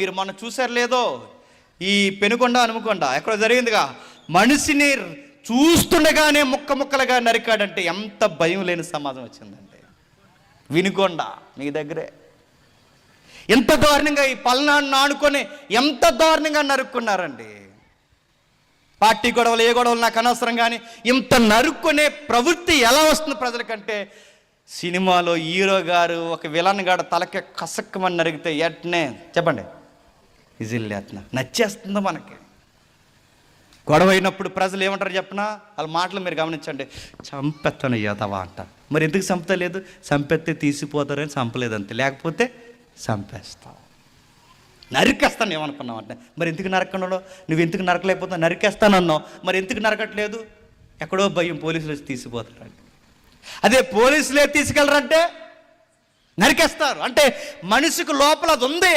మీరు మొన్న చూసారు లేదో, ఈ పెనుకొండ హనుమకొండ ఎక్కడో జరిగిందిగా, మనిషిని చూస్తుండగానే ముక్క ముక్కలుగా నరికాడంటే ఎంత భయం లేని సమాజం వచ్చిందండి. వినుకొండ మీ దగ్గరే ఎంత దారుణంగా, ఈ పల్నాడును ఆనుకొని ఎంత దారుణంగా నరుక్కున్నారండి. పార్టీ గొడవలు ఏ గొడవలు నాకు అనవసరం, కానీ ఇంత నరుక్కునే ప్రవృత్తి ఎలా వస్తుంది ప్రజలకంటే, సినిమాలో హీరో గారు ఒక విలన్ గారు తలకే కసక్కమని నరిగితే ఎట్నే చెప్పండి విజిల్ లేస్తున్నా నచ్చేస్తుందో మనకి. గొడవ అయినప్పుడు ప్రజలు ఏమంటారు చెప్పనా, వాళ్ళ మాటలు మీరు గమనించండి, చంపెత్తను యదవా అంట. మరి ఎందుకు చంపలేదు? చంపెత్తే తీసిపోతారని చంపలేదు అంతే, లేకపోతే చంపేస్తావు, నరికేస్తాను ఏమనుకున్నావు అంటే. మరి ఎందుకు నరకన్నావు? నువ్వు ఎందుకు నరకలేకపోతావు? నరికేస్తానన్నావు, మరి ఎందుకు నరకట్లేదు? ఎక్కడో భయం, పోలీసులు వచ్చి తీసిపోతారండి. అదే పోలీసులే తీసుకెళ్ళరంటే నరికేస్తారు. అంటే మనిషికి లోపల అది ఉంది.